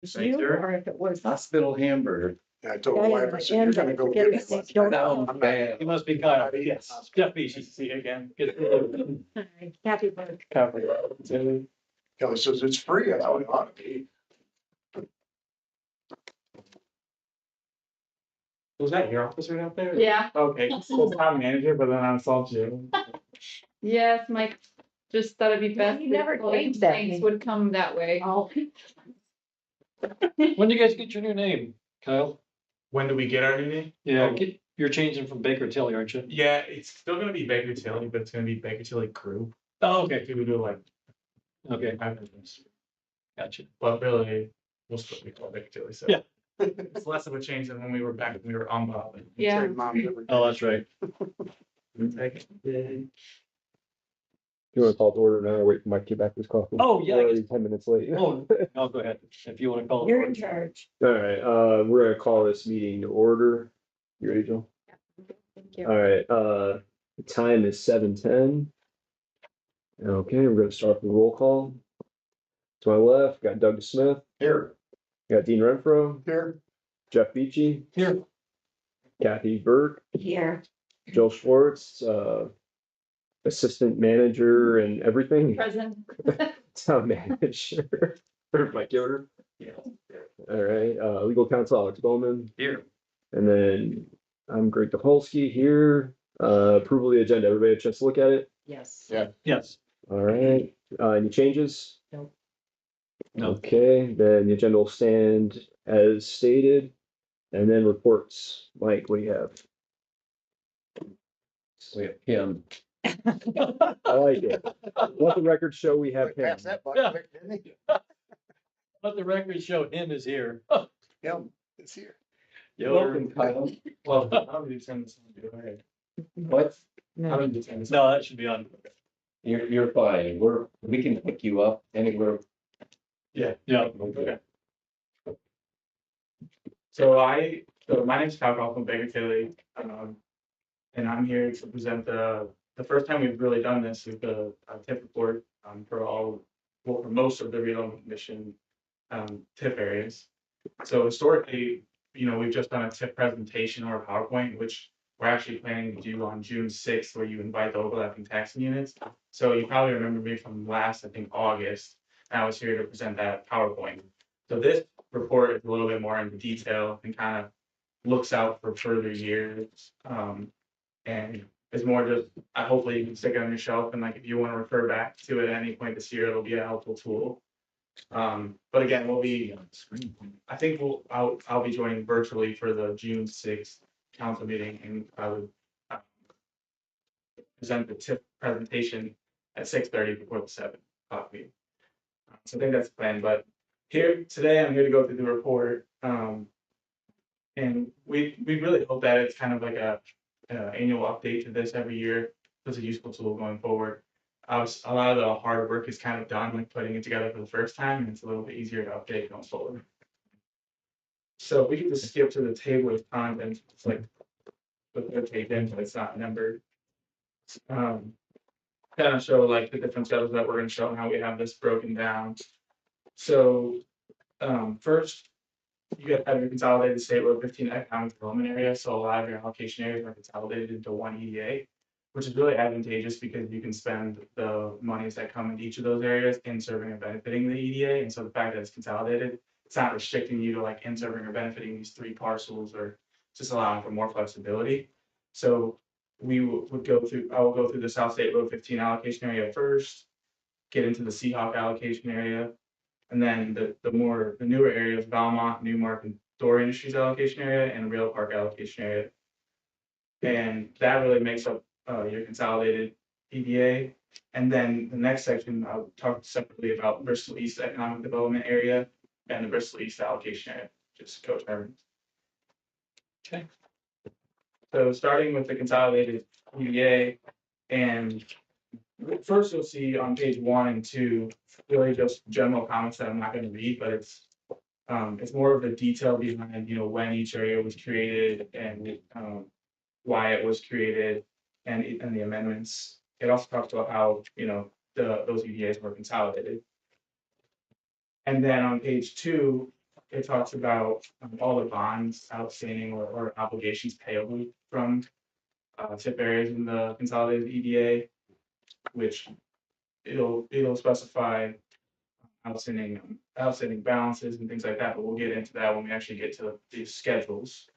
was Thanks, you Eric. or if it was. Hospital hamburger. Yeah, I told Guy my in wife, the I said, you're end, gonna I go forget get his name, it. George. No, I'm not- bad. He must be Kyle. Not eating Yes, Jeff Beachy. See you again. Kathy Burke. Kelly says it's free. I thought it ought to be. Was that your office right out there? Yeah, Okay, so it's town manager, but then I saw Jim. yes, Mike just thought it'd be best. You if never employee changed that complaints name. would come that way. Oh, When do you guys get your new name, Kyle? When do we get our new name? Yeah, you're changing from Baker Tilly, aren't you? Yeah, it's still gonna be Baker Tilly, but it's gonna be Baker Tilly Group. Oh, okay, We do like, okay, business. gotcha. But really, we'll still be called Baker Tilly, so. Yeah. It's less of a change than when we were back, when we were on Bob. Yeah. Save mom every day. Oh, that's right. You wanna call to order now or wait for Mike to get back with his coffee? Oh, yeah, I We're guess- already 10 minutes late. Oh, no, go ahead, if you wanna call it. you're in charge. All right, we're gonna call this meeting to order. You ready, Joe? Thank you. All right, the time is 7:10. Okay, we're gonna start with the roll call. To my left, got Doug Smith, Here, got Dean Renfro, here, Jeff Beachy, Here, Kathy Burke, Here. Joe Schwartz, assistant manager and everything, Present. town manager, Mike Yoder. Yeah. All right, legal counsel Alex Bowman, here. and then I'm Greg Topolsky here. Approval of the agenda. Everybody have a chance to look at it? Yes. Yeah. Yes. All right, any changes? Nope. No. Okay, then the agenda will stand as stated. And then reports. Mike, what do you have? We have him. I like it. Let the record show we have him. pass that button quick, didn't he? Let the record show him is here. Him, it's here. Welcome, Kyle. Well, how do you send this on? Go ahead. What? How No. do you send this? No, that should be on. You're fine. We can pick you up anywhere. Yeah. Yeah. Okay. So my name's Kyle Kaufman from Baker Tilly, and I'm here to present the first time we've really done this with the TIF report for most of the redevelopment commission TIF areas. So historically, we've just done a TIF presentation or a PowerPoint, which we're actually planning to do on June 6th, where you invite the overlapping taxing units. So you probably remember me from last, I think, August, and I was here to present that PowerPoint. So this report is a little bit more into detail and kind of looks out for further years. And it's more just, hopefully you can stick it on your shelf, and like if you want to refer back to it at any point this year, it'll be a helpful tool. But again, I think I'll be joining virtually for the June 6th council meeting, and I would present the TIP presentation at 6:30 before the 7 o'clock meeting. So I think that's the plan, but today I'm here to go through the report. And we really hope that it's kind of like a annual update to this every year. It's a useful tool going forward. A lot of the hard work is kind of done, like putting it together for the first time, and it's a little bit easier to update going forward. So we can just skip to the table of contents. It's like put the tape in, but it's not numbered. Kind of show like the different schedules that we're going to show and how we have this broken down. So first, you guys have your consolidated state road 15 economic development area. So a lot of your allocation areas are consolidated into one EDA, which is really advantageous because you can spend the monies that come in each of those areas in serving and benefiting the EDA. And so the fact that it's consolidated, it's not restricting you to like in serving or benefiting these 3 parcels, or just allowing for more flexibility. So I will go through the South State Road 15 allocation area first, get into the Seahawk allocation area, and then the newer areas, Valmont, Newmark, and Door Industries allocation area, and Rail Park allocation area. And that really makes up your consolidated EDA. And then the next section, I'll talk separately about Bristol East Economic Development Area and the Bristol East allocation area, just co-terms. Okay. So starting with the consolidated EDA, and first you'll see on page 1 and 2, really just general comments that I'm not going to read, but it's more of the detail behind, when each area was created and why it was created and the amendments. It also talks about how, those EDAs were consolidated. And then on page 2, it talks about all the bonds outstanding or obligations payable from tip areas in the consolidated EDA, which it'll specify outstanding balances and things like that, but we'll get into that when we actually get to the schedules.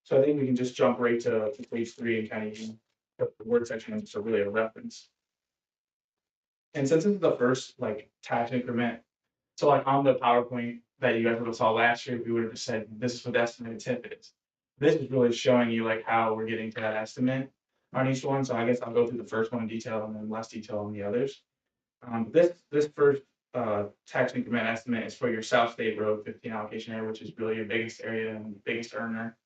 So I think we can just jump right to page 3 and kind of use the word section is really a reference. And since this is the first like tax increment, so like on the PowerPoint that you guys would have saw last year, we would have just said this is what the estimated tip is. This is really showing you like how we're getting to that estimate on each one. So I guess I'll go through the first one in detail and then less detail on the others. This first tax increment estimate is for your South State Road 15 allocation area, which is really your biggest area and biggest earner.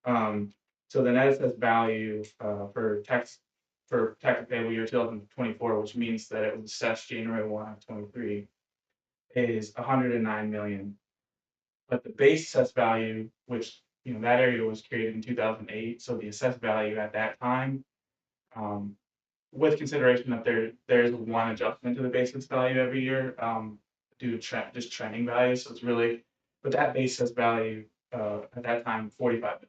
So the net assessed value for tax payable year 2024, which means that it was assessed January 1 of 23, is 109 million. But the base assessed value, which that area was created in 2008, so the assessed value at that time, with consideration that there's one adjustment to the basis value every year due to just trending values. So it's really, but that basis value at that time 45 million.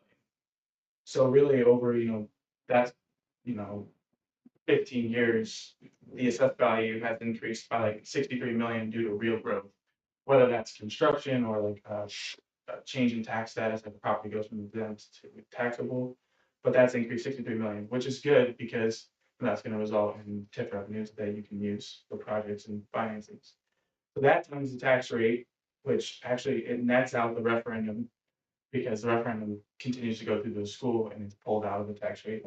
So really over that's 15 years, the assessed value has increased by like 63 million due to real growth, whether that's construction or like a change in tax status, like the property goes from exempt to taxable. But that's increased 63 million, which is good because that's going to result in TIF revenues that you can use for projects and financings. So that times the tax rate, which actually it nets out the referendum because the referendum continues to go through the school and it's pulled out of the tax rate.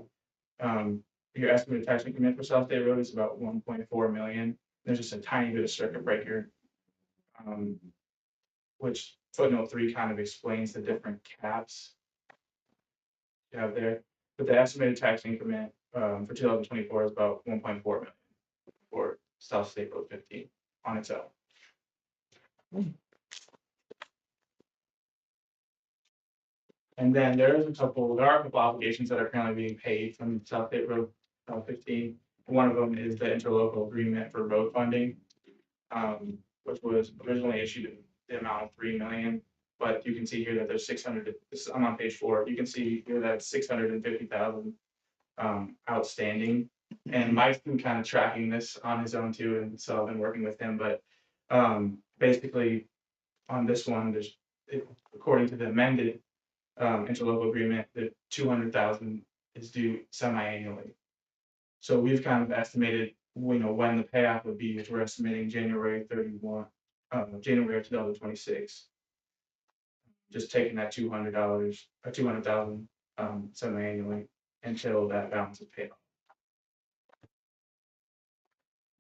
Your estimated tax increment for South State Road is about 1.4 million. There's just a tiny bit of circuit breaker, which footnote 3 kind of explains the different caps you have there. But the estimated tax increment for 2024 is about 1.4 million for South State Road 15 on its own. And then there are a couple obligations that are currently being paid from South State Road 15. One of them is the interlocal agreement for road funding, which was originally issued in the amount of 3 million. But you can see here that there's 600. I'm on page 4. You can see here that 650,000 outstanding. And Mike's been kind of tracking this on his own too, and so I've been working with him. But basically, on this one, according to the amended interlocal agreement, the 200,000 is due semi-annually. So we've kind of estimated, when the payoff would be, which we're estimating January 31, January of 2026. Just taking that $200,000 semi-annually until that balance is paid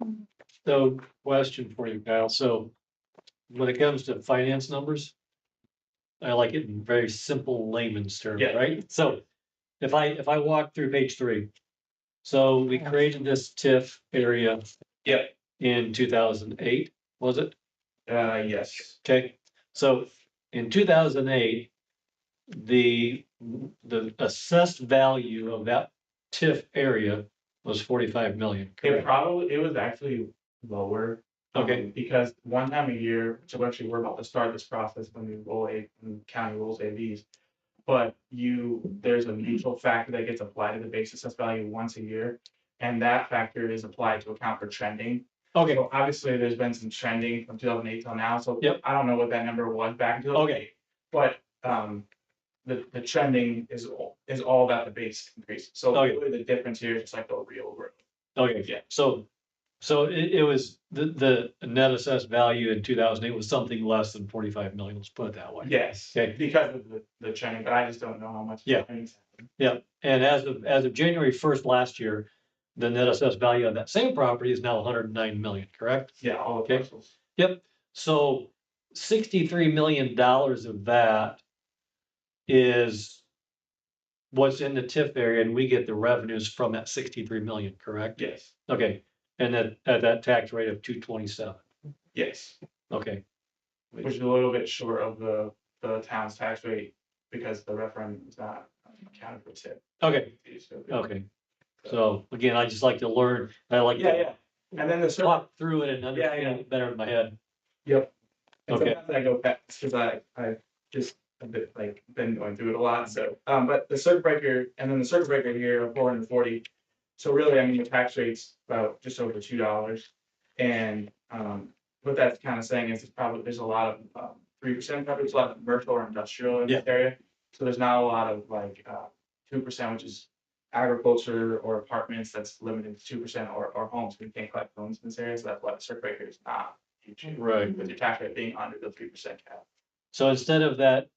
off. So question for you, Kyle. So when it comes to finance numbers, I like it in very simple layman's terms, Yeah. right? So if I walk through page 3, so we created this TIF area. Yep. In 2008, was it? Yes. Okay, so in 2008, the assessed value of that TIF area was 45 million. It was actually lower. Okay. Because one time a year, so actually we're about to start this process when county rules AVs. But there's a neutral factor that gets applied to the base assessed value once a year, and that factor is applied to account for trending. Okay. So obviously, there's been some trending from 2008 till now. So Yep. I don't know what that number was back in 2008. Okay. But the trending is all about the base increase. So Okay. really the difference here is just like the real growth. Okay, Yeah. So it was the net assessed value in 2008 was something less than 45 million. Let's put it that way. Yes. Okay. Because of the trending, but I just don't know how much. Yeah. trending's happened. Yeah, and as of January 1st last year, the net assessed value of that same property is now 109 million, correct? Yeah, all the Okay. parcels. Yep, so $63 million of that is what's in the TIF area, and we get the revenues from that 63 million, correct? Yes. Okay, and at that tax rate of 227, Yes. okay, Which is a little bit short of the town's tax rate because the referendum is not accounted for tip. okay, So, okay. So again, I just like to learn, I like Yeah, to yeah. And then the talk through it and Yeah, understand yeah. it better in my head. Yep. And Okay. sometimes I go fast because I just a bit like been going through it a lot. So, but the circuit breaker and then the circuit breaker here of 440. So really, I mean, the tax rate's about just over $2. And what that's kind of saying is it's probably there's a lot of 3%, probably there's a lot of commercial or industrial in this area. So there's not a lot of like 2%, which is agriculture or apartments that's limited to 2% or homes. We can't collect loans in this area, so that's why the circuit breaker is not huge. Right. With your tax rate being under the 3% cap. So instead of that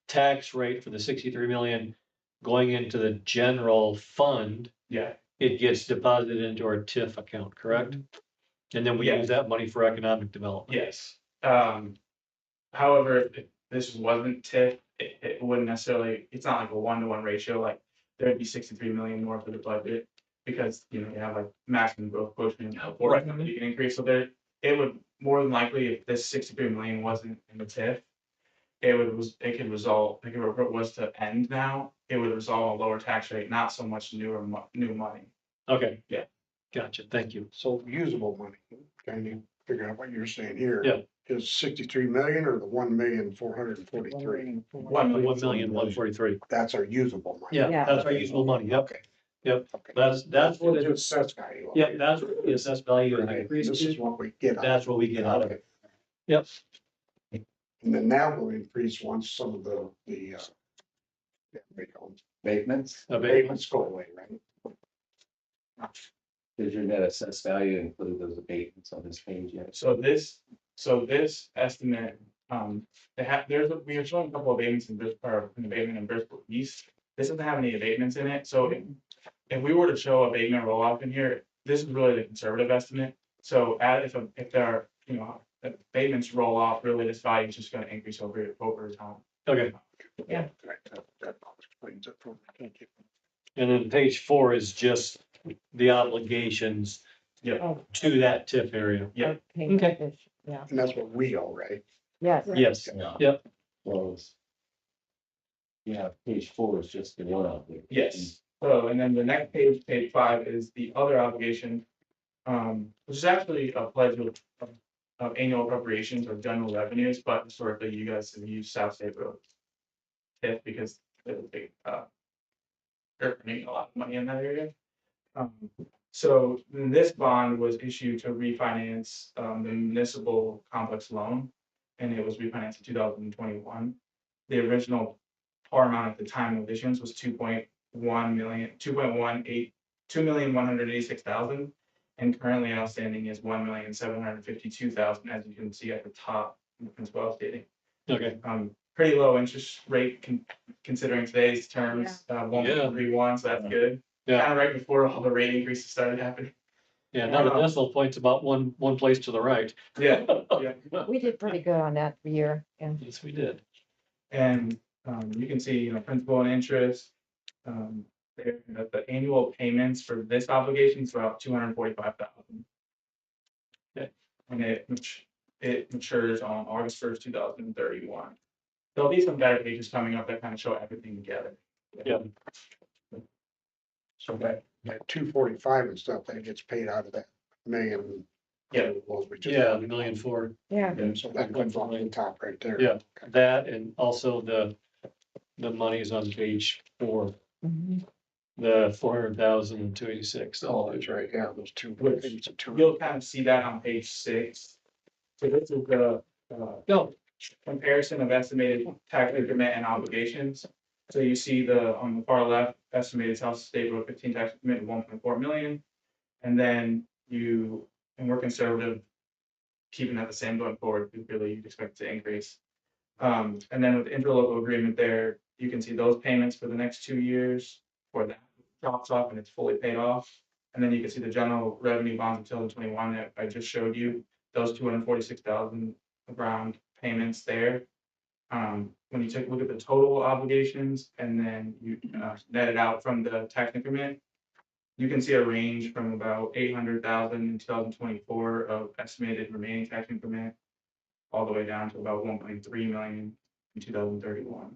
tax rate for the 63 million going into the general fund, Yeah. it gets deposited into our TIF account, correct? And then we Yeah. use that money for economic development. Yes. However, if this wasn't TIF, it wouldn't necessarily, it's not like a 1-to-1 ratio, like there'd be 63 million more for the budget. Because, you have like maximum growth quotient of 4 that you can increase, so there, it would more than likely, if this 63 million wasn't in the TIF. It could result, like if it was to end now, it would result in a lower tax rate, not so much new money. Okay. Yeah. Gotcha, thank you. So usable money, can you figure out what you're saying here? Yeah. Is 63 million or the 1,443,000? 1,143,000. That's our usable money. Yeah, Yeah. that's our usable money, yep, Okay. yep. Okay. That's what it The is. assessed value. Yeah, that's what the assessed value Right. increase This is to. what we get. out of That's what we get out of it. Yep. And then now we'll increase once some of the Abatements, abatements go away, right? does your net assessed value include those abatements on this page yet? So this estimate, we are showing a couple of abatements in Bristol, or an abatement in Bristol East. This doesn't have any abatements in it, so if we were to show abatement roll off in here, this is really the conservative estimate. So if there are, abatements roll off, really this value is just gonna increase over time. Okay, Yeah. Right, that explains it for me, thank you. and then page 4 is just the obligations Yeah. Oh, to that TIF area. Yeah. Okay. Yeah, And that's what we owe, right? yes. Yes, Yeah. yep, Well, yeah, page 4 is just the one out there. Yes. So, and then the next page, page 5, is the other obligation, which is actually a pledge of annual appropriations or general revenues, but historically you guys have used South State Road TIF because they're earning a lot of money in that area. So this bond was issued to refinance the municipal complex loan, and it was refinanced in 2021. The original par amount at the time of issuance was 2,186,000, and currently outstanding is 1,752,000, as you can see at the top in the principal stating. okay, Pretty low interest rate considering today's terms, 1.31, so that's good. Yeah. Kind of right before all the rate increases started happening. yeah, now the decimal point's about one place to the right. Yeah, yeah. We did pretty good on that year, yeah. Yes, we did. And you can see, principal and interest. The annual payments for this obligation is about 245,000. Okay. And it matures on August 1st, 2031. There'll be some better pages coming up that kind of show everything together. Yeah. So that 245 and stuff, that gets paid out of that million. Yeah. Yeah, the 1,000,004. Yeah, So that comes off the top right there. Yeah. That and also the monies on page 4, mhm. the 400,000 and 286. Oh, that's right, yeah, those two. Which it's a two. You'll kind of see that on page 6. So this is the No, comparison of estimated tax increment and obligations. So you see on the far left, estimated South State Road 15 tax increment of 1.4 million. And then we're conservative, keeping that the same going forward, really you'd expect it to increase. And then with the interlocal agreement there, you can see those payments for the next 2 years, for that drops off and it's fully paid off. And then you can see the general revenue bonds until 2021 that I just showed you, those 246,000 around payments there. When you take a look at the total obligations and then you net it out from the tax increment, you can see a range from about 800,000 in 2024 of estimated remaining tax increment, all the way down to about 1.3 million in 2031.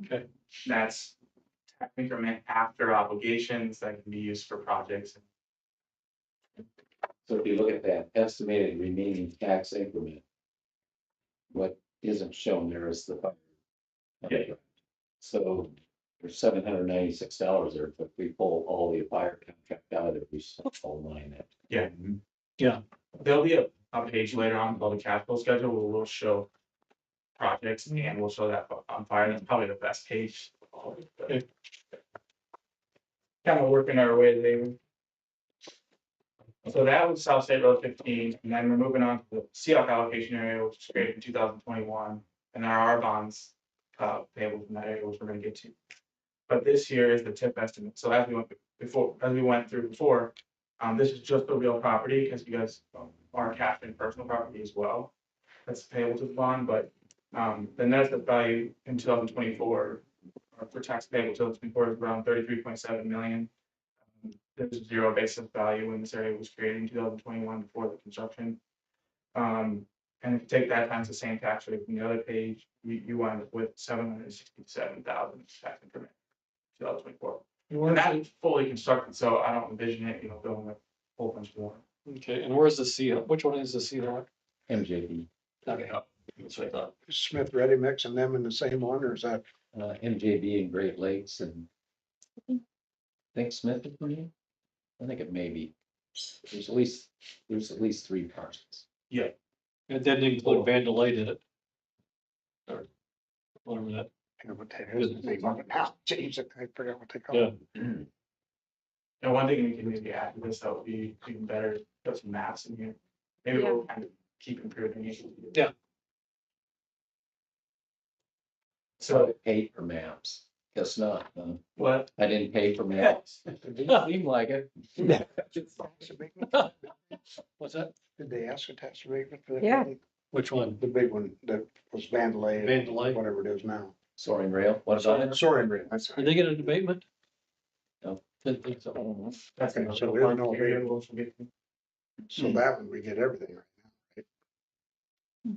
okay, That's tax increment after obligations that can be used for projects. So if you look at that estimated remaining tax increment, what isn't shown there is the fire. Yeah. So there's $796 there, but if we pull all the fire contract out of it, we still fall line it. Yeah. Yeah. There'll be a page later on called the capital schedule where we'll show projects and we'll show that on fire. That's probably the best page. Okay. Kind of working our way there. So that was South State Road 15, and then we're moving on to the Seahawk allocation area, which was created in 2021. And there are bonds payable from that area, which we're gonna get to. But this year is the TIP estimate. So as we went through before, this is just the real property, because you guys are capturing personal property as well. That's payable to the bond, but the net asset value in 2024, or for tax payable 2024 is around 33.7 million. There's zero basis value when this area was created in 2021 before the construction. And if you take that times the same tax rate from the other page, you wind up with 767,000 tax increment, 2024. And that's fully constructed, so I don't envision it, going a whole bunch more. Okay, and where's the Seahawk? Which one is the Seahawk? MJB, Okay, that's what I thought. Is Smith Ready Mix and them in the same one, or is that? MJB and Great Lakes and I think Smith is in it? I think it may be. There's at least 3 parcels. Yeah, It didn't include Vandalay, did it? Or whatever that, What that is, the name of it now, James, I forgot what they call yeah. it. and one thing we can maybe add to this that would be even better, put some maps in here. Maybe we'll kind of keep improving it. Yeah. So pay for maps. Guess not, huh? What? I didn't pay for maps. It didn't seem like it. What's that? Did they ask a tax abatement for that? Yeah. Which one? The big one that was Vandalay. Vandalay? Whatever it is now. Soaring rail, what about it? Sorry, that's Did they get an abatement? No. Didn't think so. That's Okay, another so there's one no area available. we'll forget to- So that one, we get everything right now.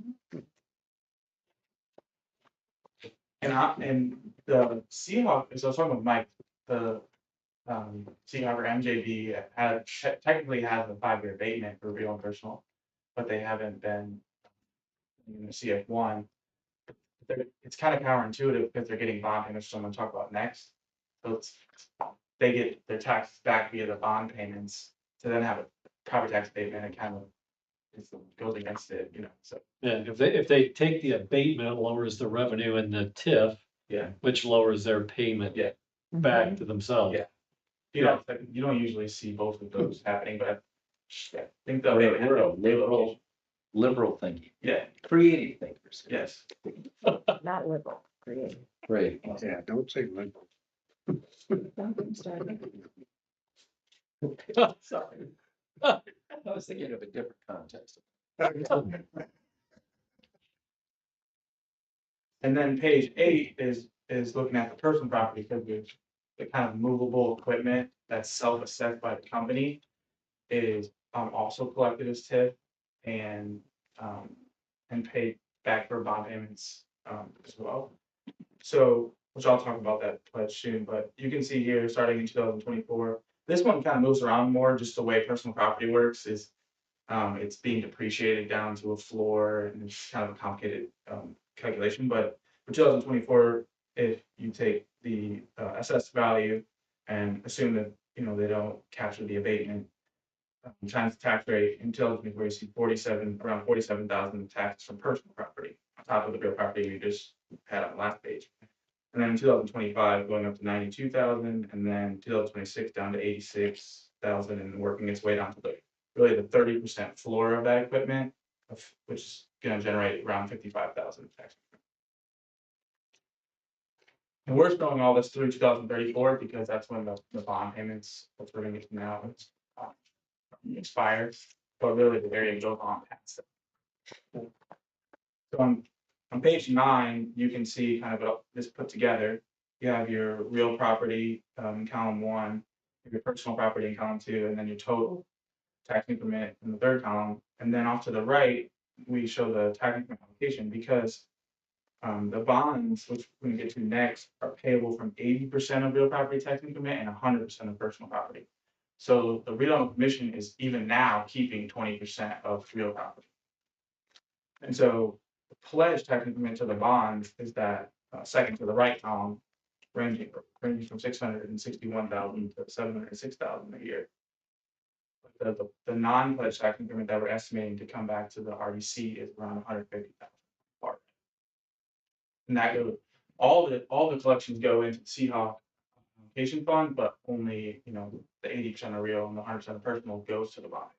And the Seahawk, as I was talking with Mike, the Seahawk or MJB technically has a 5-year abatement for real and personal, but they haven't been in the CF1. It's kind of counterintuitive because they're getting bond payments, which I'm gonna talk about next. So they get their taxes back via the bond payments, to then have a property tax abatement, it kind of goes against it, so. Yeah, if they take the abatement, it lowers the revenue in the TIF, Yeah. which lowers their payment Yeah. back to themselves. Yeah. You don't usually see both of those happening, but I think the. We're a liberal thinking, Yeah, creative thinkers. yes. Not liberal, creative. Great. Yeah, don't say liberal. Don't get started. Sorry. I was thinking of a different context. And then page 8 is looking at the personal property, because the kind of movable equipment that's self-assessed by the company is also collected as TIF and paid back for bond payments as well. So, which I'll talk about that pledge soon, but you can see here, starting in 2024, this one kind of moves around more, just the way personal property works is it's being depreciated down to a floor, and it's kind of a complicated calculation, but for 2024, if you take the assessed value and assume that, they don't capture the abatement, times the tax rate in 2024, you see around 47,000 taxes from personal property, on top of the real property you just had on the last page. And then in 2025, going up to 92,000, and then 2026 down to 86,000, and working its way down to really the 30% floor of that equipment, which is going to generate around 55,000 tax. And we're showing all this through 2034 because that's when the bond payments, which we're going to get to now, expire. But really, the area goes on past it. So on page 9, you can see kind of this put together. You have your real property in column 1, your personal property in column 2, and then your total tax increment in the third column. And then off to the right, we show the tax increment allocation, because the bonds, which we're going to get to next, are payable from 80% of real property tax increment and 100% of personal property. So the redevelopment commission is even now keeping 20% of real property. And so the pledge technically to the bonds is that second to the right column, ranging from 661,000 to 706,000 a year. But the non-pledge tax increment that we're estimating to come back to the RDC is around 150,000. And that goes, all the collections go into the Seahawk allocation fund, but only, the 80% of real and the 100% personal goes to the bond.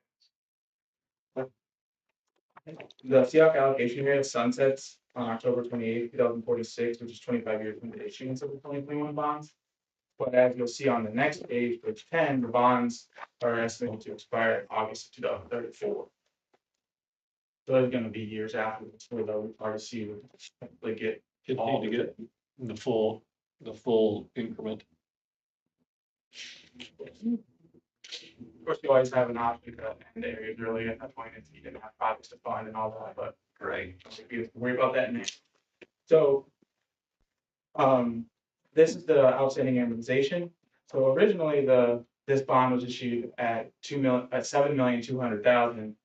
The Seahawk allocation area sunsets on October 28th, 2046, which is 25 years from the issuance of the 2021 bonds. But as you'll see on the next page, page 10, the bonds are estimated to expire in August of 2034. So it's going to be years after where the RDC would technically get all Continue to get the full increment. Of course, you always have an option to end areas early at that point if you didn't have projects to fund and all that, but Right. we have to worry about that next. So, this is the outstanding amortization. So originally, this bond was issued at $7,200,000,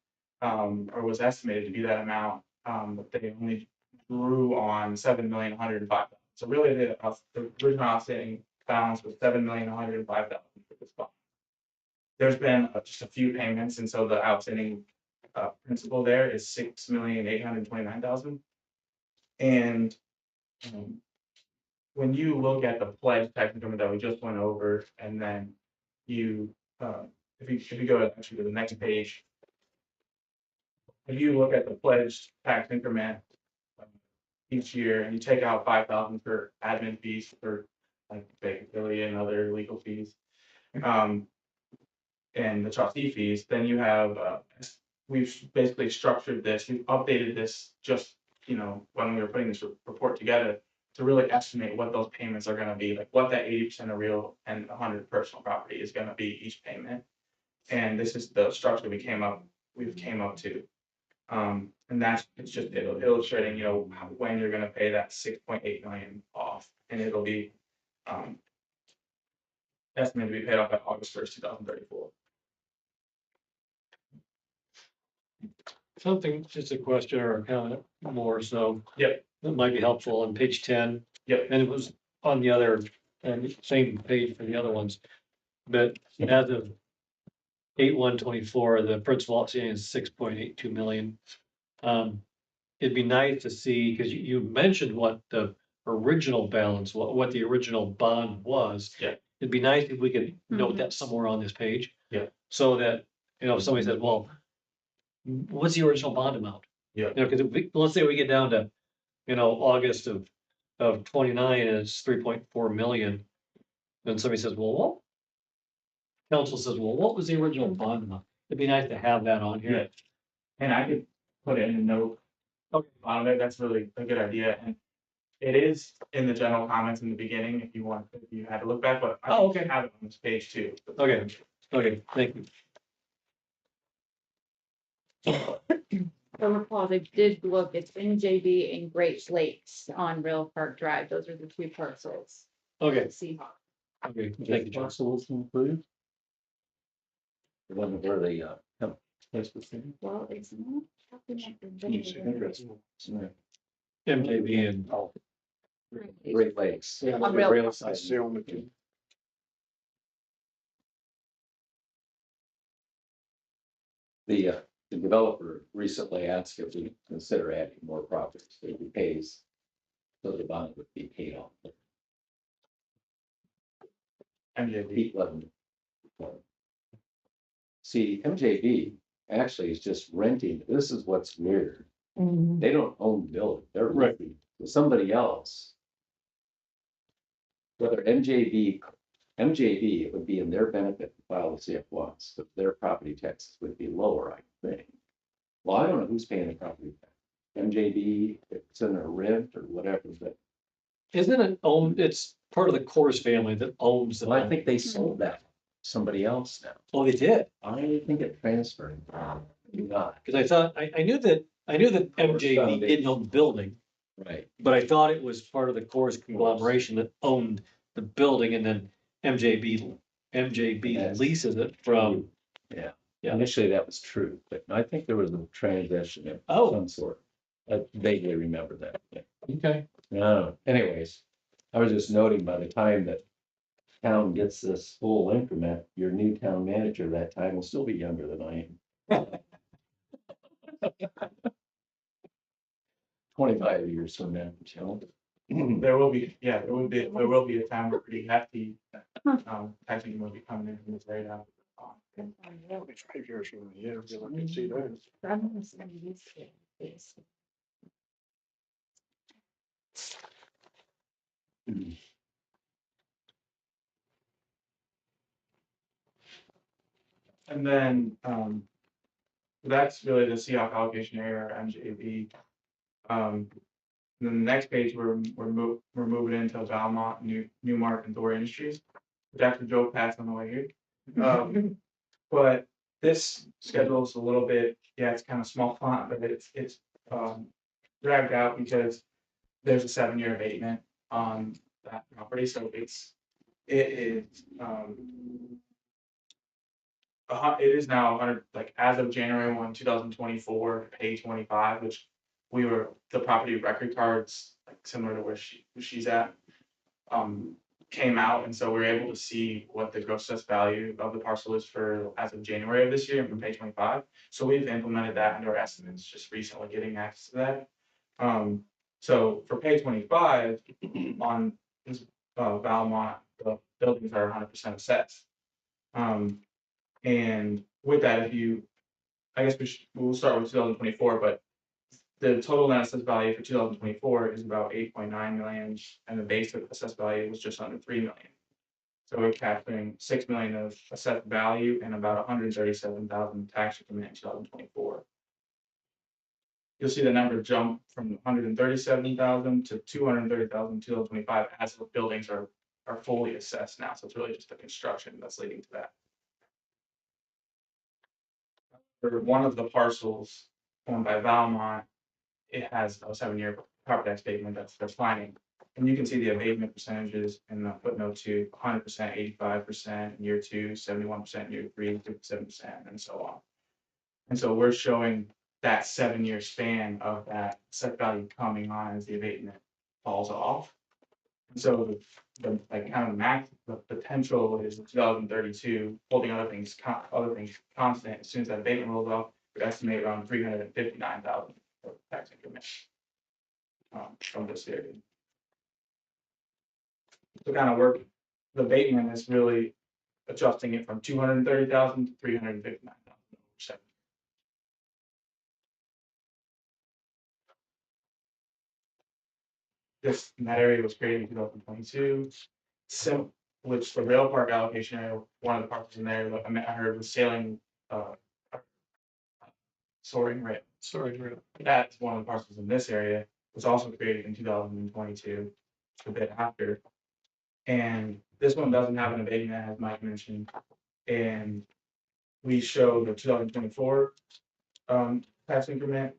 or was estimated to be that amount. But they only drew on $7,105,000. So really, the original outstanding balance was $7,105,000 for this bond. There's been just a few payments, and so the outstanding principal there is $6,829,000. And when you look at the pledge tax increment that we just went over, and then you, if you go actually to the next page, if you look at the pledged tax increment each year, and you take out 5,000 for admin fees for like bankability and other legal fees, and the trustee fees, then you have, we've basically structured this, we've updated this just, when we were putting this report together to really estimate what those payments are gonna be, like what that 80% of real and 100 personal property is gonna be each payment. And this is the structure we came up to. And it's just illustrating, when you're gonna pay that 6.8 million off, and it'll be, estimated to be paid off by August 1st, 2034. Something, just a question or a comment more, so. Yep. That might be helpful on page 10. Yep. And it was on the other, and same page for the other ones. But as of 8/1/24, the principal outstanding is 6.82 million. It'd be nice to see, because you mentioned what the original balance, what the original bond was. Yeah. It'd be nice if we could note that somewhere on this page. Yeah. So that, if somebody says, well, what's the original bond amount? Yeah. Because let's say we get down to, August of 29 and it's 3.4 million. Then somebody says, well, what? Council says, well, what was the original bond amount? It'd be nice to have that on here. Yeah. And I could put it in a note. Okay. On it, that's really a good idea, and it is in the general comments in the beginning if you had to look back, but I Oh, okay. have it on this page too. Okay, thank you. So recall, they did look, it's NJB and Great Lakes on Real Park Drive. Those are the two parcels. Okay, Seahawk. okay, thank you, John. Parcels included? The one where they, place the thing? Well, it's not. MJB and, Great Lakes. Yeah, On Real- Rail side. That's the only two. The developer recently asked if we consider adding more properties, if he pays, so the bond would be paid off. MJB. Pete Levin. See, MJB actually is just renting, this is what's weird. They don't own the building, they're Right. renting to somebody else. Whether MJB, it would be in their benefit to file the CF1s, but their property taxes would be lower, I think. Well, I don't know who's paying the property tax. MJB, if it's in a rent or whatever, but isn't it owned, it's part of the Coors family that owns the. well, I think they sold that to somebody else now. Oh, they did, I think it transferred. Maybe not. because I thought, I knew that MJB didn't own the building, Right. but I thought it was part of the Coors conglomeration that owned the building, and then MJB MJB Yes. leases it from, Yeah, initially that was true, but I think there was a transition of Oh. some sort. I vaguely remember that, yeah. okay, Anyways, I was just noting by the time that town gets this full increment, your new town manager that time will still be younger than I am. 25 years from now, Michelle. There will be, yeah, there will be a time where pretty hefty, taxing will be coming in from this area. 25 years from now, yeah, you'll look and see that. I'm gonna send you this here, please. And then, that's really the COP allocation area, or MJB. Then the next page, we're moving into Valmont, Newmark, and Thor Industries, which actually drove past on the way here. But this schedule is a little bit, yeah, it's kind of small font, but it's dragged out because there's a 7-year abatement on that property, so it is it is now 100, like as of January 1, 2024, pay 25, which the property record cards, like similar to where she's at, came out, and so we're able to see what the gross assessed value of the parcel is for as of January of this year from pay 25. So we've implemented that into our estimates just recently, getting access to that. So for pay 25 on this Valmont, the buildings are 100% assessed. And with that, I guess we'll start with 2024, but the total net assessed value for 2024 is about 8.9 million, and the basic assessed value was just under 3 million. So we're capturing 6 million of assessed value and about 137,000 tax increment in 2024. You'll see the number jump from 137,000 to 230,000 in 2025 as the buildings are fully assessed now. So it's really just the construction that's leading to that. For one of the parcels owned by Valmont, it has a 7-year property tax abatement that's declining. And you can see the abatement percentages in the footnote 2, 100%, 85% in year 2, 71% in year 3, 57%, and so on. And so we're showing that 7-year span of that set value coming on as the abatement falls off. And so the like kind of max, the potential is 2032, holding other things constant. As soon as that abatement rolls off, we estimate around 359,000 for tax increment from this area. To kind of work, the abatement is really adjusting it from 230,000 to 359,000. That area was created in 2022. Which the rail park allocation area, one of the parcels in there that I heard was sailing, soaring rail. That's one of the parcels in this area. Was also created in 2022, a bit after. And this one doesn't have an abatement, as Mike mentioned. And we show the 2024 tax increment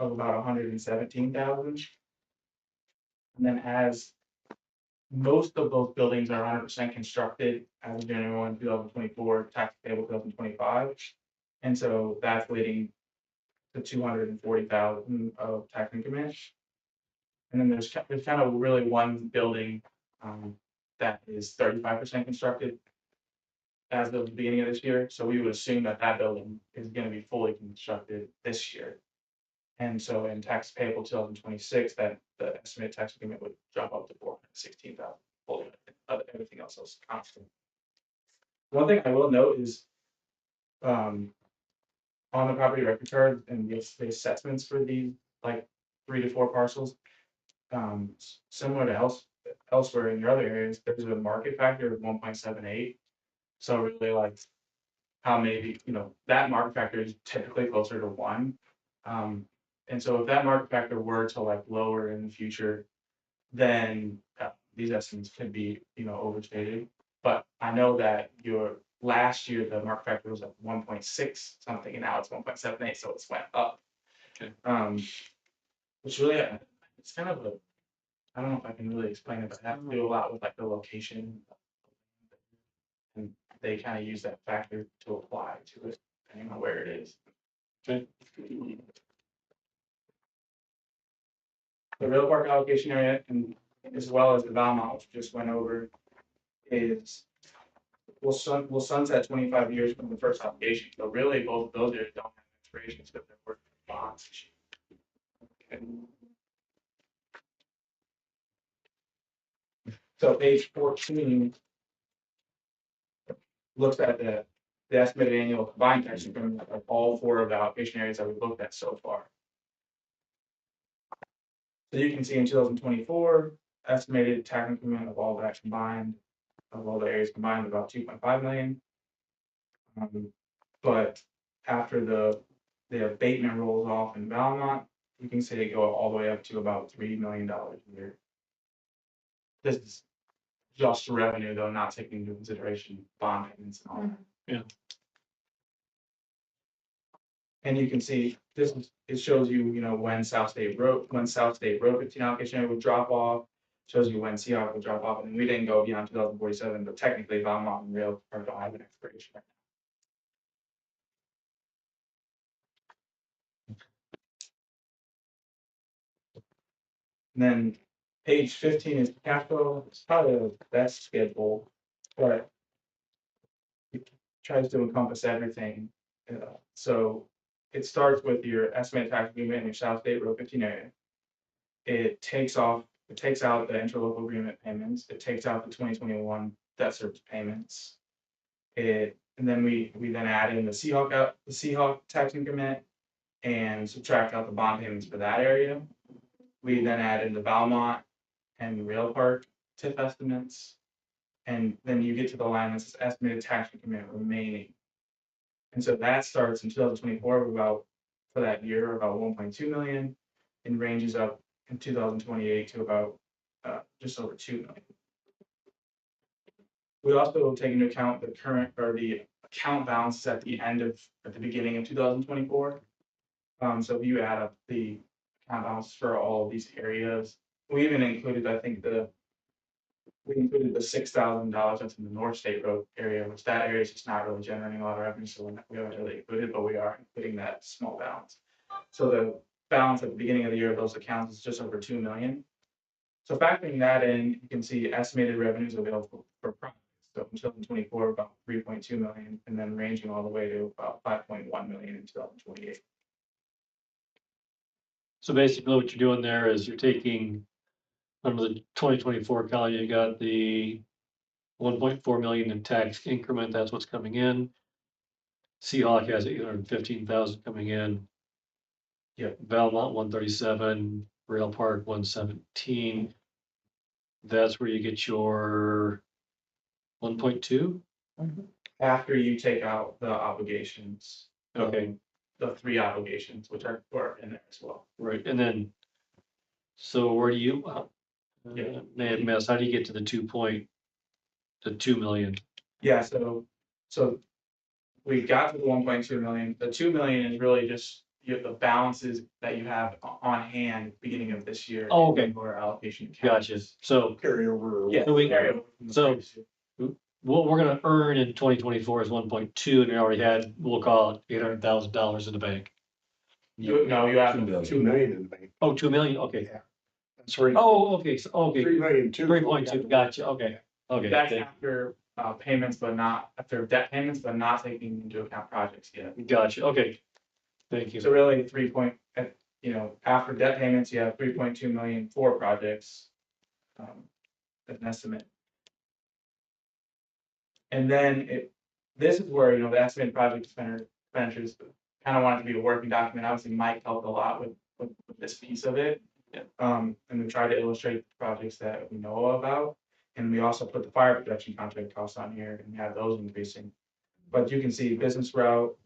of about 117,000. And then as most of those buildings are 100% constructed as of January 1, 2024, tax payable 2025. And so that's leading to 240,000 of tax increment. And then there's kind of really one building that is 35% constructed as of the beginning of this year. So we would assume that that building is going to be fully constructed this year. And so in tax payable 2026, that the estimated tax increment would jump up to 416,000. Everything else is constant. One thing I will note is on the property record card and the assessments for these like 3 to 4 parcels, similar to elsewhere in your other areas, there's a market factor of 1.78. So really like how maybe, that market factor is typically closer to 1. And so if that market factor were to like lower in the future, then these estimates could be, overstated. But I know that your last year, the market factor was at 1.6 something, and now it's 1.78, so it's went up. Okay. Which really, it's kind of I don't know if I can really explain it, but it has to do a lot with like the location. And they kind of use that factor to apply to it, depending on where it is. Okay. The real park allocation area, and as well as the Valmont, which we just went over, is will sunset 25 years from the first application. So really, both of those areas don't have expirations because they're working with bonds. Okay. So page 14 looks at the estimated annual combined tax increment of all four of the allocation areas that we've looked at so far. So you can see in 2024, estimated tax increment of all that combined, of all the areas combined, about 2.5 million. But after the abatement rolls off in Valmont, you can see it go all the way up to about $3 million a year. This is just revenue, though, not taking into consideration bond payments and all that. Yeah. And you can see this is, it shows you, when South State Road 15 allocation area would drop off, shows you when Seahawk would drop off, and we didn't go beyond 2047, but technically Valmont and Rail Park don't have an expiration. And then page 15 is cash flow. It's probably the best schedule, but it tries to encompass everything. So it starts with your estimated tax agreement in your South State Road 15 area. It takes out the interlocal agreement payments. It takes out the 2021 debt service payments. And then we then add in the Seahawk tax increment and subtract out the bond payments for that area. We then add in the Valmont and Rail Park TIF estimates. And then you get to the line that says estimated tax increment remaining. And so that starts in 2024 for that year, about 1.2 million, and ranges up in 2028 to about just over 2 million. We also take into account the current or the account balances at the beginning of 2024. So if you add up the account balance for all of these areas, we even included, I think we included the $6,000 that's in the North State Road area, which that area is just not really generating a lot of revenue, so we haven't really included, but we are including that small balance. So the balance at the beginning of the year of those accounts is just over 2 million. So factoring that in, you can see estimated revenues available for projects. So in 2024, about 3.2 million, and then ranging all the way to about 5.1 million in 2028. So basically what you're doing there is you're taking, under the 2024 column, you got the 1.4 million in tax increment, that's what's coming in. Seahawk has 815,000 coming in. Yep. Valmont 137, Rail Park 117. That's where you get your 1.2. After you take out the obligations. Okay. The 3 obligations, which are in there as well. Right, and then, so where do you, Yeah. may have missed, how do you get to the 2 million? Yeah, so we got to the 1.2 million. The 2 million is really just the balances that you have on hand at the beginning of this year. Oh, okay. For allocation. Gotcha, so Carry over. Yeah. So we- carry over from the so- previous year. what we're gonna earn in 2024 is 1.2, and we already had, we'll call it $800,000 in the bank. You have 2 million in the bank. Oh, 2 million, okay. That's right. Oh, okay, so, okay, 3 million, 3.2, gotcha, okay, okay. That's thank- after payments, but not after debt payments, but not taking into account projects yet. Gotcha, okay. Thank you. So really after debt payments, you have 3.2 million for projects. As an estimate. And then this is where, the estimated project expenditures kind of want it to be a working document. Obviously, Mike helped a lot with this piece of it. Yeah. And we try to illustrate the projects that we know about. And we also put the fire protection contract costs on here and have those increasing. But you can see business route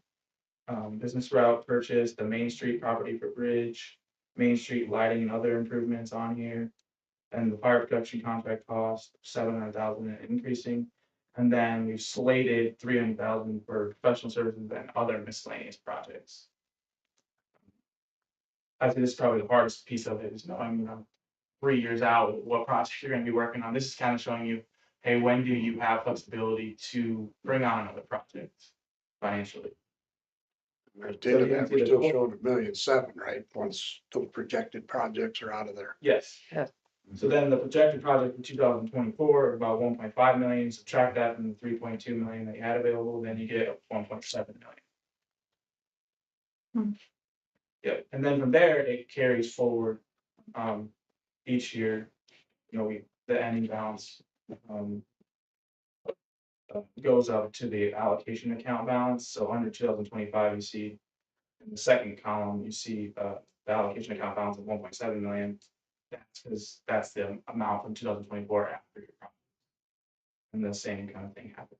purchase, the Main Street property for bridge, Main Street lighting and other improvements on here. And the fire protection contract cost, 700,000 and increasing. And then we've slated 300,000 for professional services and other miscellaneous projects. I think this is probably the hardest piece of it is knowing, 3 years out what projects you're going to be working on. This is kind of showing you, hey, when do you have flexibility to bring on another project financially? At the end of you that, can we're see still the- showing 1,700,000, right? Once those projected projects are out of there. Yes. Yeah. So then the projected project in 2024, about 1.5 million, subtract that from the 3.2 million that you had available, then you get 1.7 million. Yeah, and then from there, it carries forward, each year, the ending balance, goes up to the allocation account balance, so under 2025, you see, in the second column, you see, the allocation account balance of 1.7 million. That's because that's the amount from 2024 after your project. And the same kind of thing happened.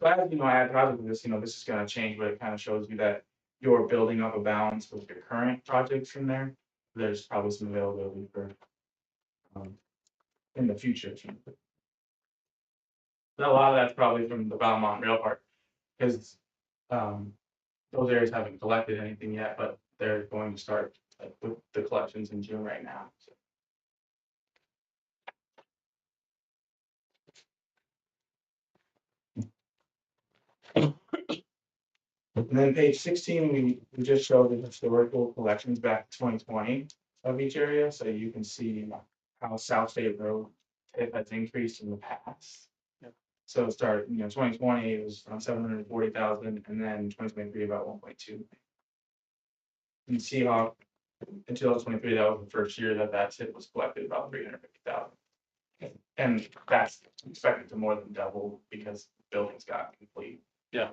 So as add project with this, this is gonna change, but it kind of shows you that you're building up a balance with your current projects in there. There's probably some availability for, in the future. But a lot of that's probably from the Belmont Rail Park, because, those areas haven't collected anything yet, but they're going to start, like, with the collections in June right now, so. And then page 16, we just showed the historical collections back to 2020 of each area, so you can see how South State Road tip has increased in the past. So it started, 2020 it was around 740,000, and then 2023 about 1.2. You can see how in 2023 that was the first year that tip was collected about 350,000, and that's expected to more than double because buildings got complete. Yeah.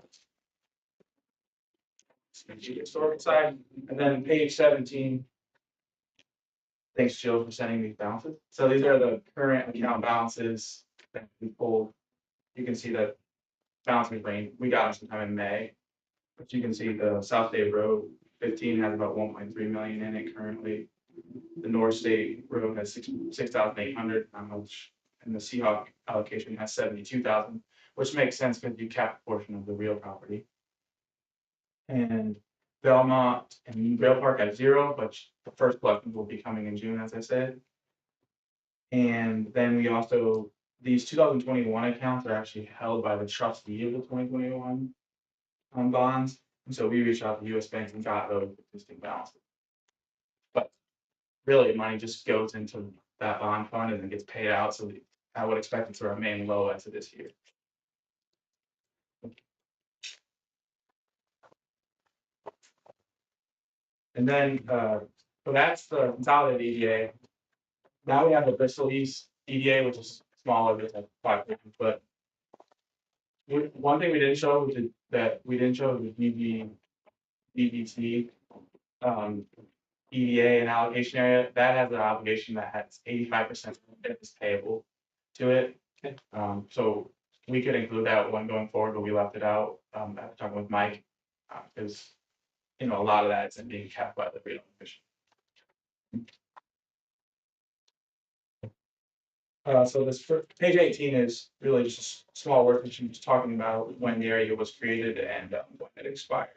Historical side, and then page 17. Thanks, Jill, for sending these balances. So these are the current account balances that we pulled. You can see that balance we got them sometime in May. But you can see the South State Road 15 has about 1.3 million in it currently. The North State Road has 6,800, and the Seahawk allocation has 72,000, which makes sense because you cap a portion of the real property. And Belmont and Rail Park at 0, but the first collections will be coming in June, as I said. And then we also, these 2021 accounts are actually held by the trustee of the 2021 bonds. And so we reached out to US Bank and got those existing balances. But really, money just goes into that bond fund and then gets paid out. So I would expect it to remain low as of this year. And then, so that's the consolidated EDA. Now we have the Bristol East EDA, which is smaller, it's like 550 foot. One thing we didn't show, was the BBT, EDA and allocation area. That has an obligation that has 85% is payable to it. Okay. So we could include that one going forward, but we left it out, after talking with Mike, because, a lot of that is being kept by the Freedom Commission. So this page 18 is really just a small work that she was talking about when the area was created and when it expires.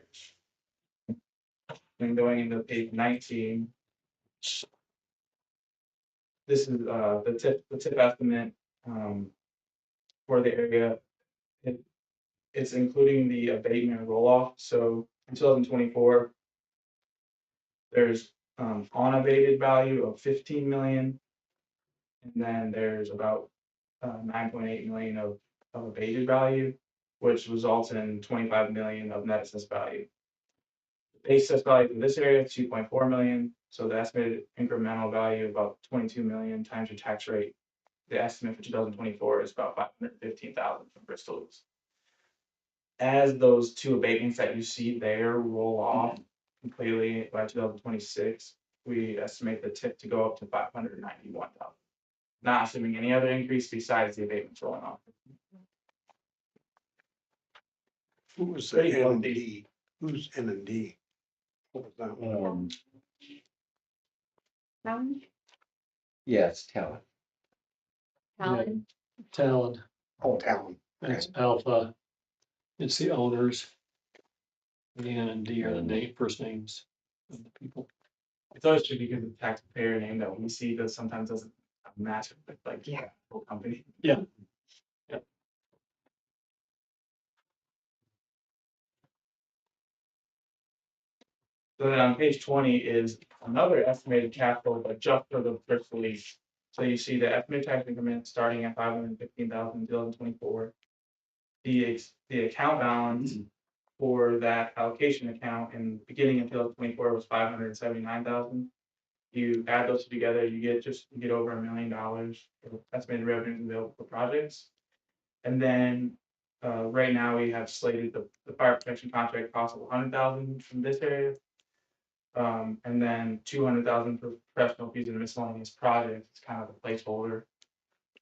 And going into page 19, this is the tip estimate for the area. It's including the abatement and roll off. So in 2024, there's unabated value of 15 million. And then there's about 9.8 million of abated value, which results in 25 million of net assessed value. The base assessed value for this area is 2.4 million. So the estimated incremental value about 22 million times your tax rate. The estimate for 2024 is about 515,000 from Bristol's. As those two abatements that you see there roll off completely by 2026, we estimate the tip to go up to 591,000. Not assuming any other increase besides the abatements rolling off. Who was the Pretty N and healthy. D? Who's N and D? What was that one? Yeah, it's talent. Talon, Talon, Oh, Talon. it's Alpha, it's the owners. The N and D are the first names of the people. It's always tricky because the taxpayer name that we see sometimes doesn't match with like Yeah. whole company. Yeah. So then on page 20 is another estimated capital, but just for the Bristol lease. So you see the estimated tax increment starting at 515,000 in 2024. The account balance for that allocation account in the beginning of 2024 was 579,000. You add those two together, you get over $1 million of estimated revenues available for projects. And then right now we have slated the fire protection contract cost of 100,000 from this area. And then 200,000 for professional fees and miscellaneous projects. It's kind of a placeholder,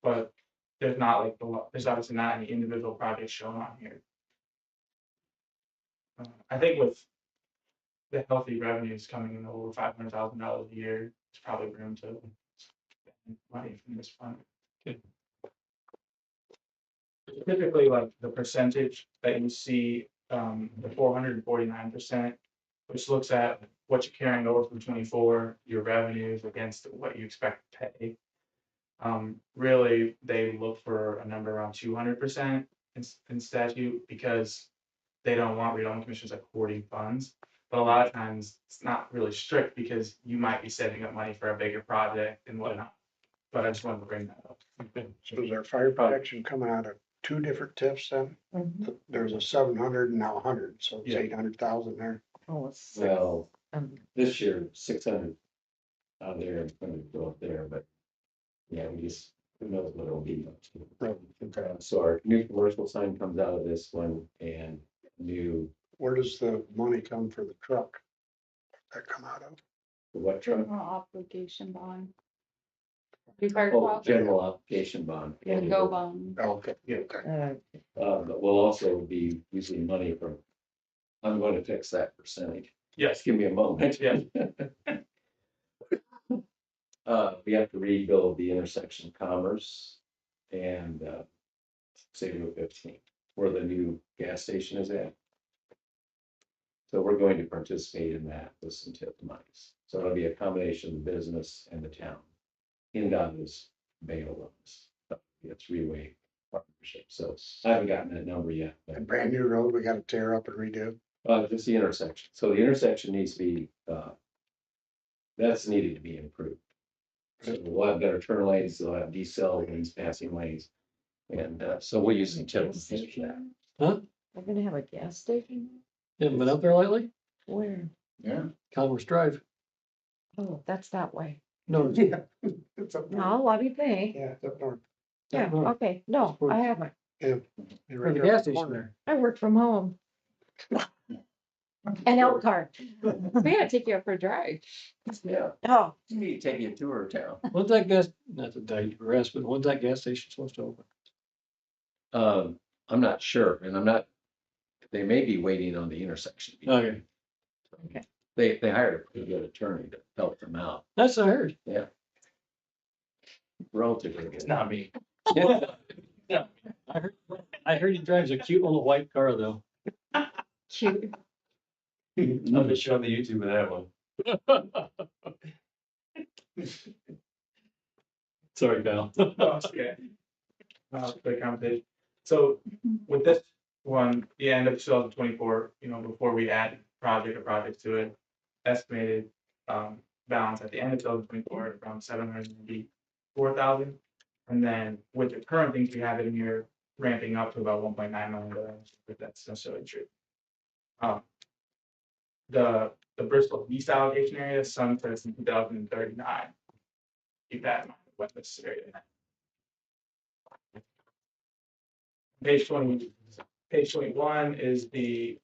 but there's not like there's obviously not any individual projects shown on here. I think with the healthy revenues coming in over $500,000 a year, there's probably room to spend money from this fund. Typically, like the percentage that you see, the 449%, which looks at what you're carrying over from 24, your revenues against what you expect to pay. Really, they look for a number around 200% in statute because they don't want redevelopment commissions like hoarding funds. But a lot of times it's not really strict because you might be saving up money for a bigger project and whatnot. But I just wanted to bring that up. So is our fire protection coming out of two different TIFs then? Mhm. There's a 700 and now 100, so it's Yeah. 800,000 there. Oh, it's Well, um, this year, 600 out there and 100 go up there, but yeah, we just, who knows what it'll be. So our new commercial sign comes out of this one and new, Where does the money come for the truck that come out of? what truck? General obligation bond. You fire Oh, department, general application bond. yeah, go bond. Oh, okay. But we'll also be using money from, I'm going to fix that percentage. Yes. Just give me a moment. Yeah. We have to rebuild the intersection Commerce and City Route 15, where the new gas station is at. So we're going to participate in that with some tip monies. So it'll be a combination of the business and the town. NDOT is bail on this. Be a three-way partnership. So I haven't gotten that number yet. A But, brand new road we gotta tear up and redo. just the intersection. So the intersection needs to be, that's needed to be improved. So we'll have better turn lanes, they'll have decel lanes, passing lanes. And so we're using tip for that. Huh? we're gonna have a gas station? You haven't been up there lately? Where? Yeah. Commerce Drive. Oh, that's that way. No, it's- Yeah. It's up north. No, let me think. Yeah, it's up north. Yeah, north. okay, no, I haven't. You're there's right a there gas at the station corner. there. I work from home. And Elkhart. We gotta take you up for a drive. Yeah. Oh, You need to take you a tour of town. When's that gas, not to digress, but when's that gas station supposed to open? I'm not sure, and I'm not, they may be waiting on the intersection. Okay, They hired a pretty good attorney to help them out, that's what I heard. relatively good. It's not me. I heard he drives a cute little white car though. Cute. I'll just show the YouTube of that one. Sorry, Val. Okay. The conversation. So with this one, the end of 2024, before we add project or projects to it, estimated balance at the end of 2024 around 784,000. And then with the current things we have in here, ramping up to about 1.9 million, if that's necessarily true. The Bristol East allocation area sunsets in 2039. Keep that in mind what this area. Page 21 is the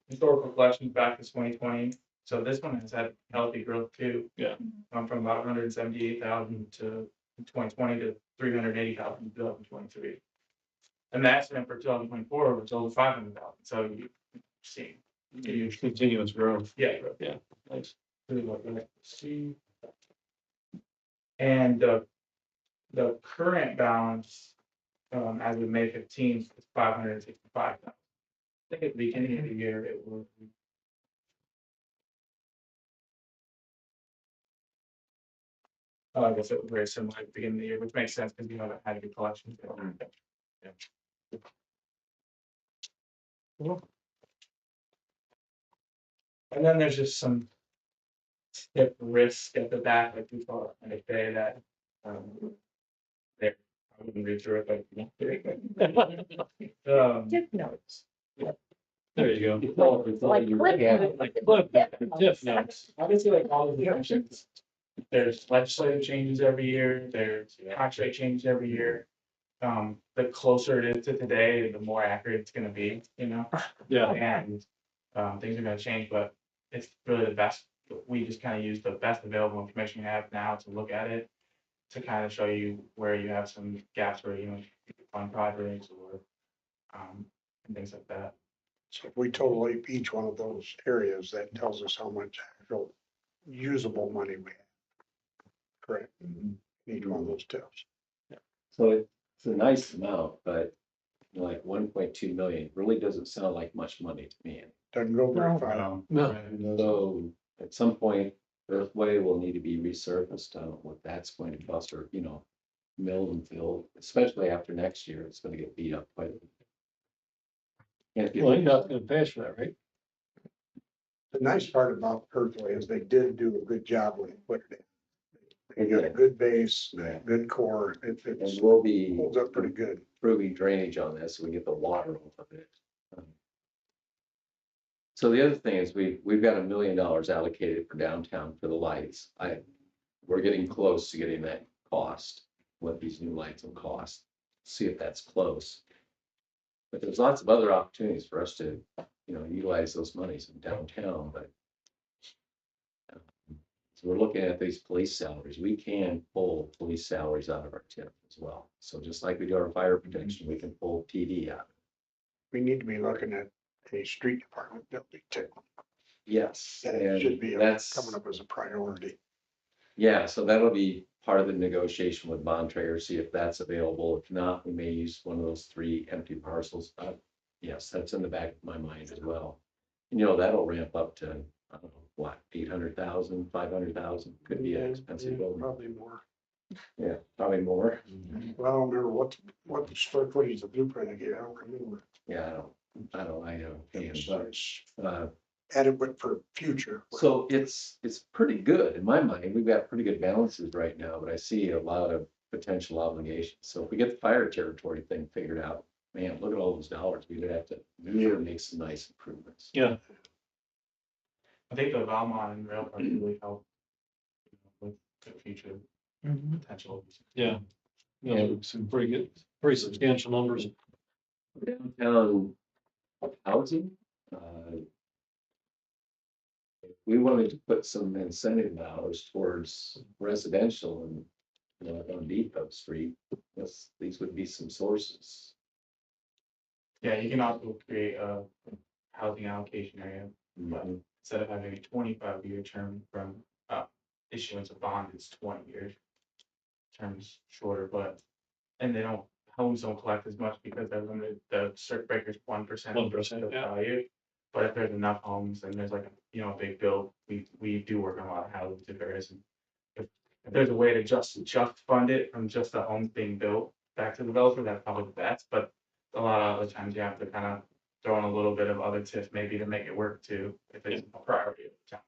historical collections back to 2020. So this one has had healthy growth too. Yeah. From about 178,000 to 2020 to 380,000 in 2023. And the estimate for 2024 was over 500,000. So you see, huge, Continuous growth. yeah, growth. Yeah, thanks. See. And the current balance as of May 15th is 565,000. I think at the beginning of the year it was. I guess it was very similar at the beginning of the year, which makes sense because you haven't had a good collection. And then there's just some tip risk at the back, like we thought, and they say that, there, I wouldn't read through it, but. Tip notes. There you go. It's all Like your clip gap. notes. Like, look, tip notes. Obviously, like all of the options, there's legislative changes every year, there's tax rate changes every year. The closer it is to today, the more accurate it's gonna be, you know? Yeah, And, things are gonna change, but it's really the best, we just kind of use the best available information we have now to look at it. To kind of show you where you have some gaps where, you know, on projects or, and things like that. So if we total up each one of those areas, that tells us how much actual usable money we have. Correct, each one of those tips. So it's a nice amount, but like 1.2 million really doesn't sound like much money to me. Doesn't go very No. far. no, So at some point, Earthway will need to be resurfaced. I don't know what that's going to cost, or, you know, milled and filled, especially after next year, it's gonna get beat up quite a bit. Can't get- well, you're not gonna pay us for that, right? The nice part about Earthway is they did do a good job when they put it in. They got a good base, good core, And it we'll be holds up pretty good. improving drainage on this, so we get the water off of it. So the other thing is we've got $1 million allocated for downtown for the lights. We're getting close to getting that cost, what these new lights will cost, see if that's close. But there's lots of other opportunities for us to, you know, utilize those monies in downtown, but. So we're looking at these police salaries. We can pull police salaries out of our tip as well. So just like we do our fire protection, we can pull PD out. We need to be looking at a street department building too. Yes, That should be and that's, coming up as a priority. yeah, so that'll be part of the negotiation with Bontrager, see if that's available. If not, we may use one of those 3 empty parcels. Yes, that's in the back of my mind as well. And, you know, that'll ramp up to, I don't know, what, 800,000, 500,000, could be an expensive building. Probably more. Yeah, probably more. Well, I don't remember what the square footage of the blueprint I gave, I don't remember. Yeah, I know, So it's uh, adequate for future. so it's pretty good in my mind. We've got pretty good balances right now, but I see a lot of potential obligations. So if we get the fire territory thing figured out, man, look at all those dollars. We'd have to really make some nice improvements. Yeah, I think the Valmont and rail part really help, you know, with the future potential. yeah, yeah, some pretty good, pretty substantial numbers. Downtown housing, we wanted to put some incentive dollars towards residential and, you know, on Depot Street. Yes, these would be some sources. Yeah, you can also create a housing allocation area, but instead of having a 25-year term from, issuance of bond, it's 20 years. Terms shorter, but, and homes don't collect as much because they're limited, the circuit breaker's 1%. 1%, of yeah. value. But if there's enough homes and there's like, you know, a big build, we do work on a lot of housing tip areas. And if there's a way to just fund it from just the homes being built back to the developer, that's probably the best, but a lot of other times you have to kind of throw in a little bit of other tips maybe to make it work too, if it's a priority of the town.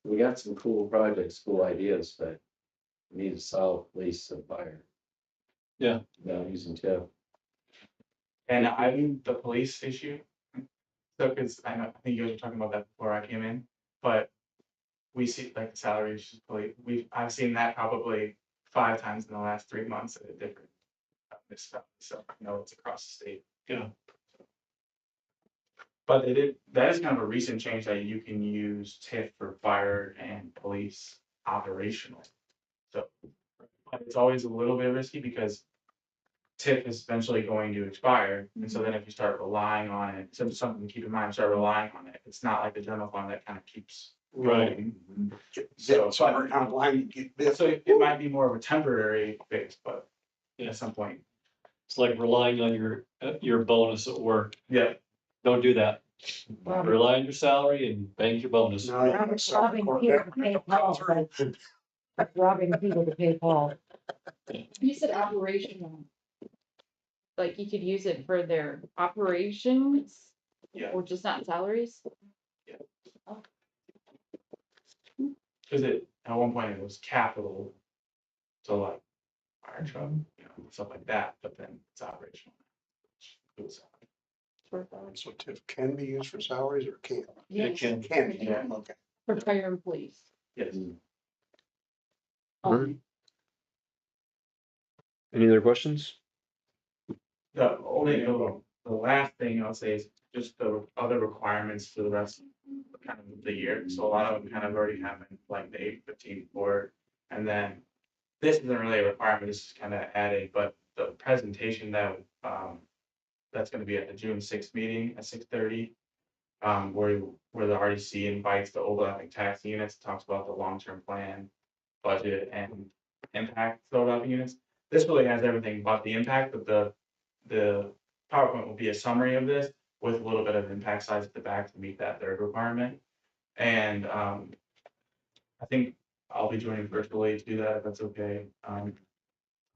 We got some cool projects, cool ideas, but we need to solve police and fire. Yeah. Without using TIF. And I mean, the police issue, so, cause I think you guys were talking about that before I came in, but we see like the salary issues, I've seen that probably 5 times in the last 3 months at a different municipality, so, you know, it's across the state. Yeah. But that is kind of a recent change that you can use TIF for fire and police operational. So, but it's always a little bit risky because TIF is eventually going to expire, and so then if you start relying on it, so it's something to keep in mind, start relying on it, it's not like the general fund that kind of keeps Right. going. So somewhere down the line, you get this. So it might be more of a temporary fix, but Yeah. at some point, It's like relying on your bonus at work. yeah. Don't do that. Robin, Rely on your salary and bank your bonus. No, you Robin, gotta sell the Robin, court Peter, debt when it pay comes Paul. through. robbing people to pay Paul. You said operational. Like you could use it for their operations, Yeah. Or just not salaries? Cause at one point it was capital. So like fire truck, stuff like that, but then it's operational. It was- So TIF can be used for salaries or can't? It can. Can, Yeah. okay. For fire employees. Yes. Alright. Any other questions? The only, the last thing I'll say is just the other requirements for the rest of kind of the year. So a lot of them kind of already happened, like the 8/15 board. And then this isn't really a requirement, this is kind of added, but the presentation that, that's gonna be at the June 6th meeting at 6:30. Where the RDC invites the overlapping tax units, talks about the long-term plan, budget and impact to the overlapping units. This really has everything but the impact, but the PowerPoint will be a summary of this with a little bit of impact size at the back to meet that third requirement. And I think I'll be joining virtually to do that, if that's okay, on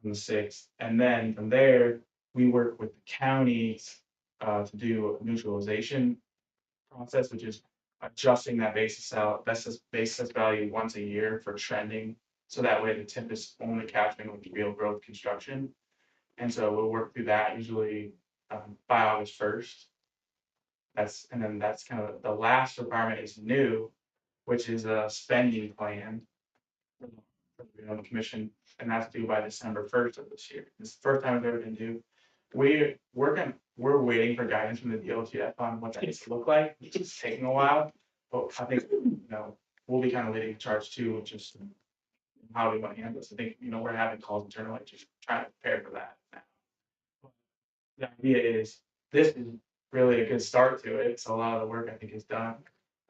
the 6th. And then from there, we work with the counties to do a neutralization process, which is adjusting that basis value once a year for trending. So that way the tip is only capturing like real growth construction. And so we'll work through that usually by August 1st. And then that's kind of the last requirement is new, which is a spending plan. For the commission, and that's due by December 1st of this year. It's the first time it's ever been due. We're waiting for guidance from the DOTF on what that needs to look like. It's taking a while, but I think, we'll be kind of leading the charge too, which is how we want to handle this. I think, we're having calls internally, just trying to prepare for that now. The idea is, this is really a good start to it, so a lot of the work I think is done.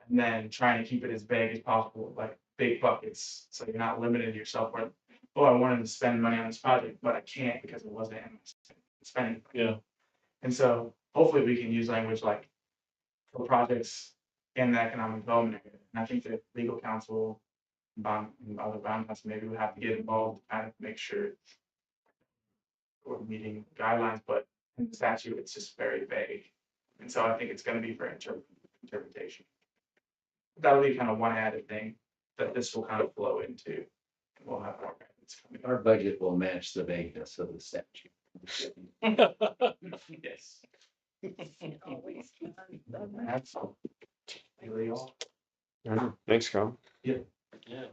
And then trying to keep it as vague as possible, like big buckets, so you're not limiting yourself where, oh, I wanted to spend money on this project, but I can't because it wasn't in my spending. Yeah. And so hopefully we can use language like for projects in the economic development area. And I think that legal counsel, and other bond counsel maybe would have to get involved to kind of make sure we're meeting guidelines, but in the statute, it's just very vague. And so I think it's gonna be for interpretation. That'll be kind of one added thing that this will kind of flow into. We'll have more guidance coming. Our budget will match the vagueness of the statute. Yes. That's really all. Alright, thanks, Kyle. Yeah,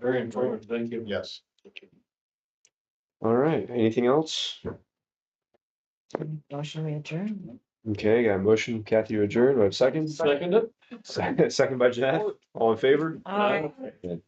very informative, thank you. Yes. Alright, anything else? Motion we adjourn. Okay, got a motion, Kathy, to adjourn. Do I have a second? Second it? Second by Jeff. All in favor? Aye. Good.